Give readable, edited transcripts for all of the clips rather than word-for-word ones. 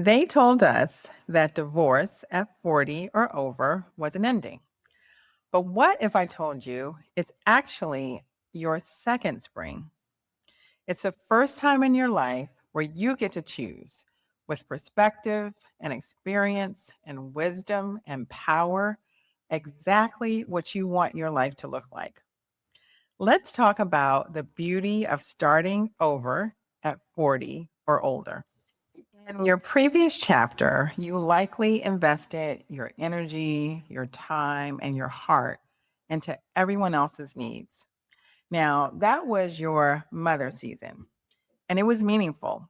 They told us that divorce at 40 or over was an ending. But what if I told you it's actually your second spring? It's the first time in your life where you get to choose with perspective and experience and wisdom and power exactly what you want your life to look like. Let's talk about the beauty of starting over at 40 or older. In your previous chapter, you likely invested your energy, your time, and your heart into everyone else's needs. Now, that was your mother season, and it was meaningful.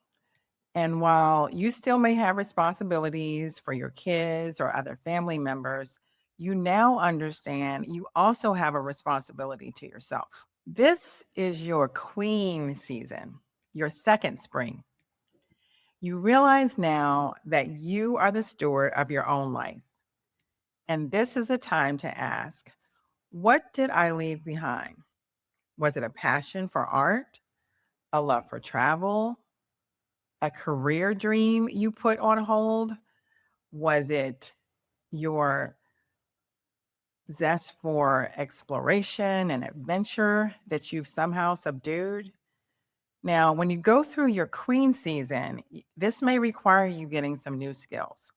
And while you still may have responsibilities for your kids or other family members, you now understand you also have a responsibility to yourself. This is your queen season, your second spring. You realize now that you are the steward of your own life. And this is the time to ask, what did I leave behind? Was it a passion for art, a love for travel, a career dream you put on hold? Was it your zest for exploration and adventure that you've somehow subdued? Now, when you go through your queen season, this may require you getting some new skills.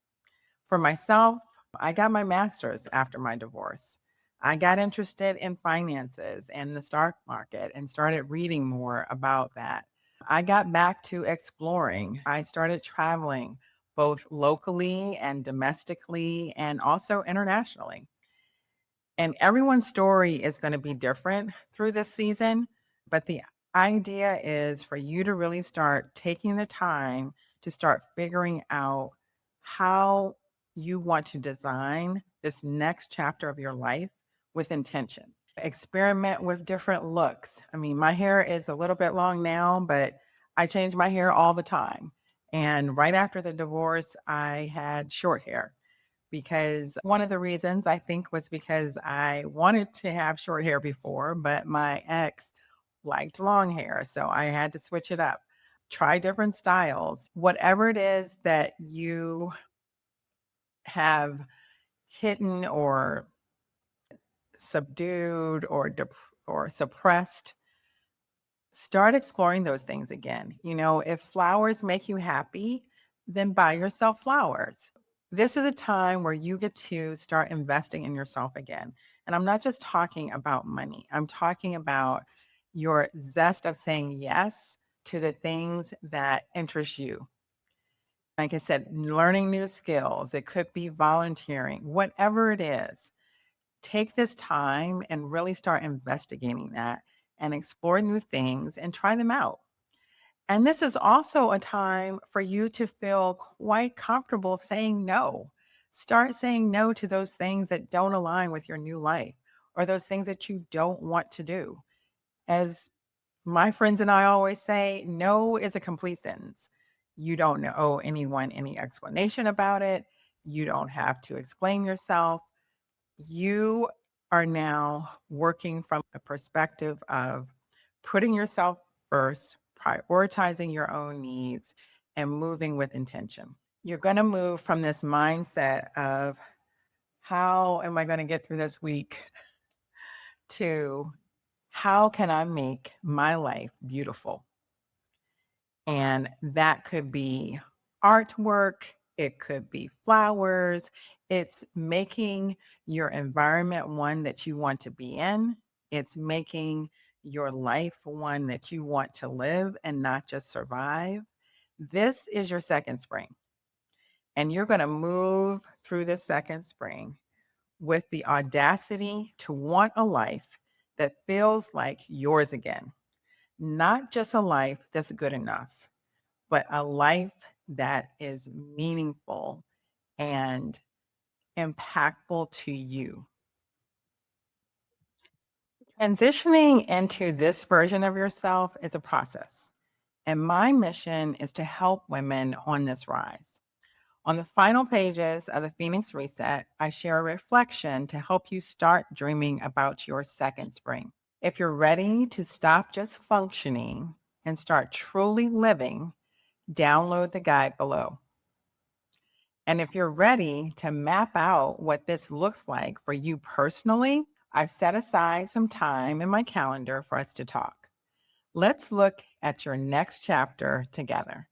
For myself, I got my master's after my divorce. I got interested in finances and the stock market and started reading more about that. I got back to exploring. I started traveling both locally and domestically and also internationally. And everyone's story is going to be different through this season, but the idea is for you to really start taking the time to start figuring out how you want to design this next chapter of your life with intention. Experiment with different looks. I mean, my hair is a little bit long now, but I change my hair all the time. And right after the divorce, I had short hair because one of the reasons I think was because I wanted to have short hair before, but my ex liked long hair. So I had to switch it up, try different styles. Whatever it is that you have hidden or subdued or or suppressed, start exploring those things again. You know, if flowers make you happy, then buy yourself flowers. This is a time where you get to start investing in yourself again. And I'm not just talking about money, I'm talking about your zest of saying yes to the things that interest you. Like I said, learning new skills, it could be volunteering, whatever it is. Take this time and really start investigating that and explore new things and try them out. And this is also a time for you to feel quite comfortable saying no. Start saying no to those things that don't align with your new life or those things that you don't want to do. As my friends and I always say, no is a complete sentence. You don't owe anyone any explanation about it. You don't have to explain yourself. You are now working from the perspective of putting yourself first, prioritizing your own needs, and moving with intention. You're going to move from this mindset of how am I going to get through this week to how can I make my life beautiful? And that could be artwork, it could be flowers. It's making your environment one that you want to be in. It's making your life one that you want to live and not just survive. This is your second spring. And you're going to move through this second spring with the audacity to want a life that feels like yours again, not just a life that's good enough, but a life that is meaningful and impactful to you. Transitioning into this version of yourself is a process. And my mission is to help women on this rise. On the final pages of the Phoenix Reset, I share a reflection to help you start dreaming about your second spring. If you're ready to stop just functioning and start truly living, download the guide below. And if you're ready to map out what this looks like for you personally, I've set aside some time in my calendar for us to talk. Let's look at your next chapter together.